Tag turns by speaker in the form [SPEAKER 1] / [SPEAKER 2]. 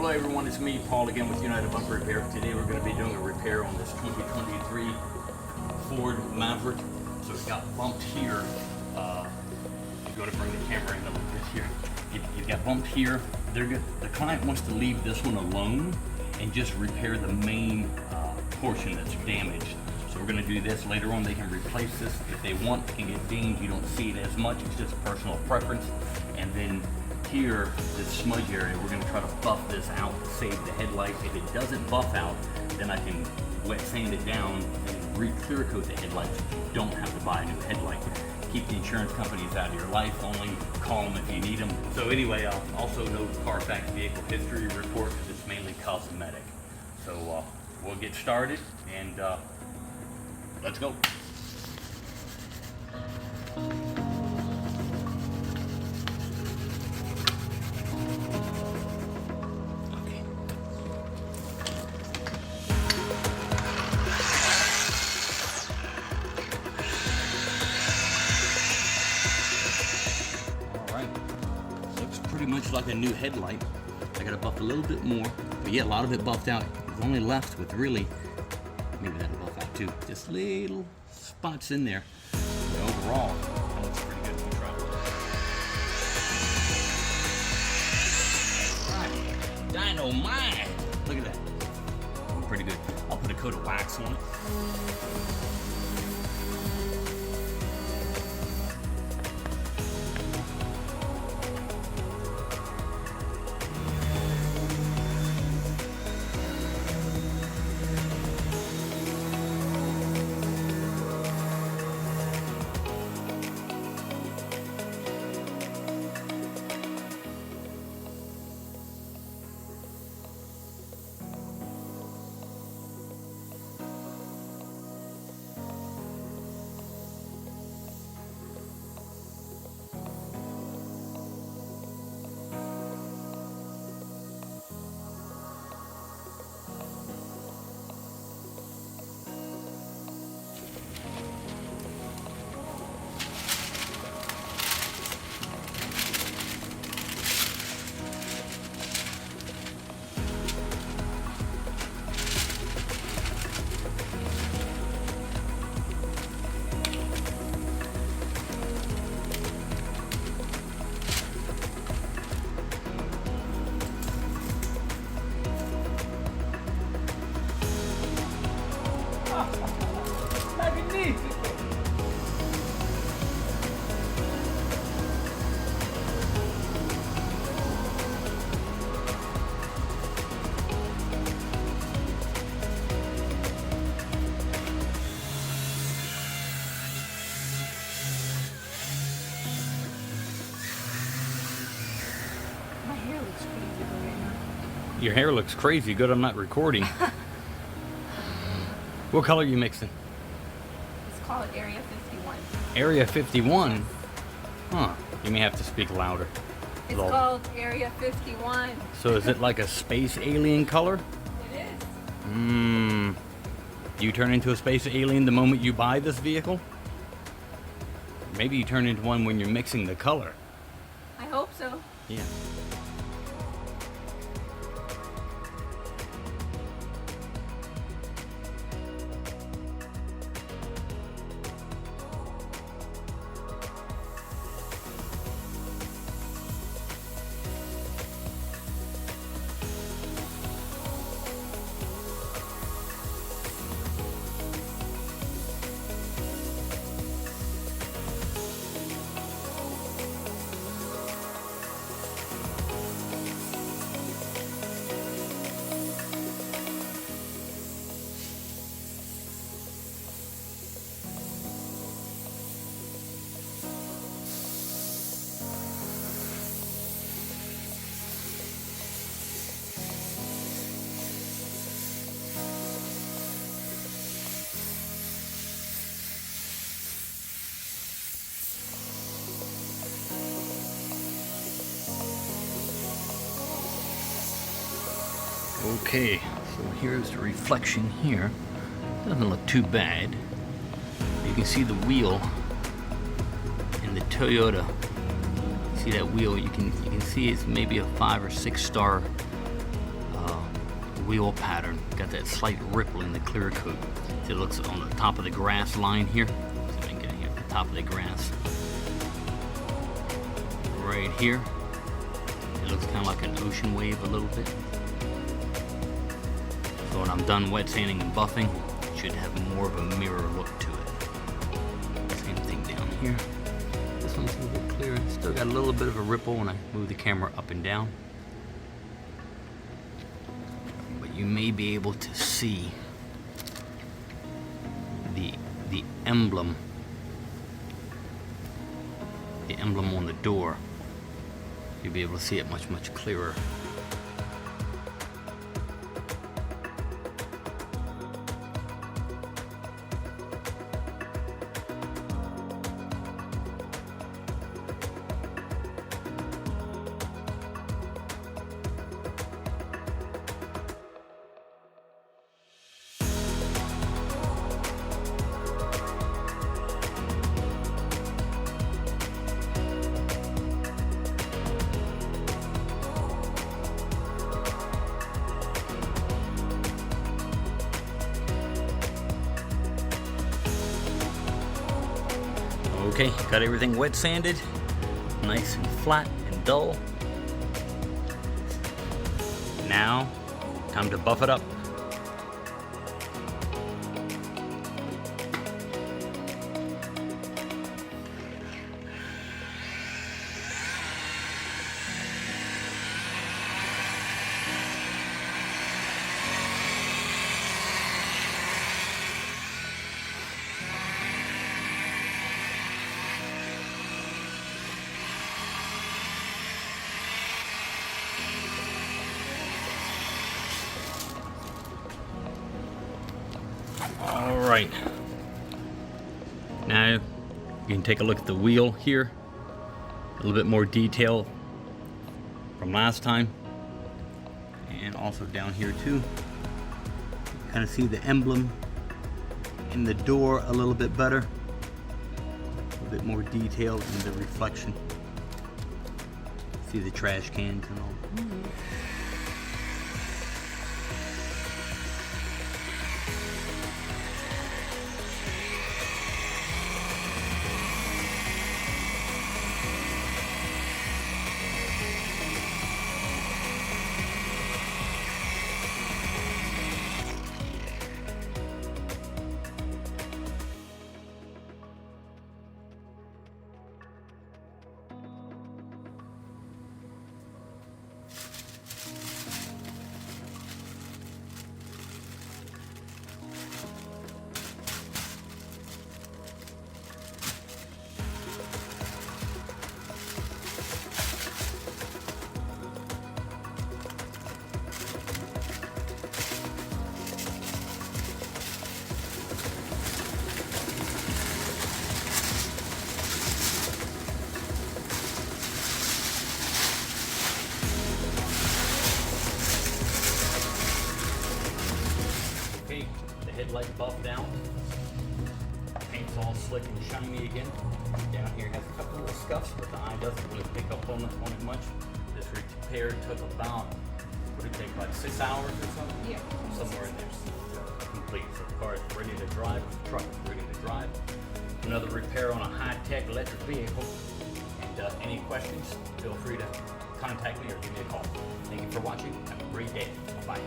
[SPEAKER 1] Hello everyone, it's me, Paul, again with United Bumper Repair. Today we're going to be doing a repair on this 2023 Ford Maverick. So it got bumped here. I'm going to bring the camera in a little bit here. It got bumped here. The client wants to leave this one alone and just repair the main portion that's damaged. So we're going to do this later on. They can replace this if they want. It can get dinged. You don't see it as much. It's just personal preference. And then here, this smudge area, we're going to try to buff this out to save the headlight. If it doesn't buff out, then I can wet sand it down and re-clear coat the headlights. You don't have to buy a new headlight. Keep the insurance companies out of your life. Only call them if you need them. So anyway, also no Carfax vehicle history report because it's mainly cosmetic. So we'll get started and let's go. Pretty much like a new headlight. I gotta buff a little bit more, but yeah, a lot of it buffed out. It's only left with really, maybe that'll buff out too, just little spots in there. But overall, that looks pretty good in the truck. Right, dynamite! Look at that. Pretty good. I'll put a coat of wax on it. Your hair looks crazy. Good, I'm not recording. What color are you mixing?
[SPEAKER 2] It's called Area 51.
[SPEAKER 1] Area 51? Huh. You may have to speak louder.
[SPEAKER 2] It's called Area 51.
[SPEAKER 1] So is it like a space alien color?
[SPEAKER 2] It is.
[SPEAKER 1] Do you turn into a space alien the moment you buy this vehicle? Maybe you turn into one when you're mixing the color.
[SPEAKER 2] I hope so.
[SPEAKER 1] Yeah. Okay, so here's the reflection here. Doesn't look too bad. You can see the wheel in the Toyota. See that wheel? You can see it's maybe a 5 or 6 star wheel pattern. Got that slight ripple in the clear coat. It looks on the top of the grass line here. See if I can get it here at the top of the grass. Right here. It looks kind of like an ocean wave a little bit. So when I'm done wet sanding and buffing, it should have more of a mirror look to it. Same thing down here. This one's a little bit clearer. Still got a little bit of a ripple when I move the camera up and down. But you may be able to see the emblem. The emblem on the door. You'll be able to see it much clearer. Okay, got everything wet sanded, nice and flat and dull. Now, time to buff it up. All right, now you can take a look at the wheel here, a little bit more detail from last time, and also down here too. Kind of see the emblem in the door a little bit better, a little bit more detail in the reflection. See the trash cans and all. Headlight buff down. Paint's all slick and shiny again. Down here has a couple little scuffs, but the eye doesn't really pick up on it much. This repair took about, what did it take, about 6 hours or something?
[SPEAKER 2] Yeah.
[SPEAKER 1] Somewhere in there. Complete. So the car is ready to drive, the truck is ready to drive. Another repair on a high-tech electric vehicle. And any questions, feel free to contact me or give me a call. Thank you for watching. Have a great day. Bye.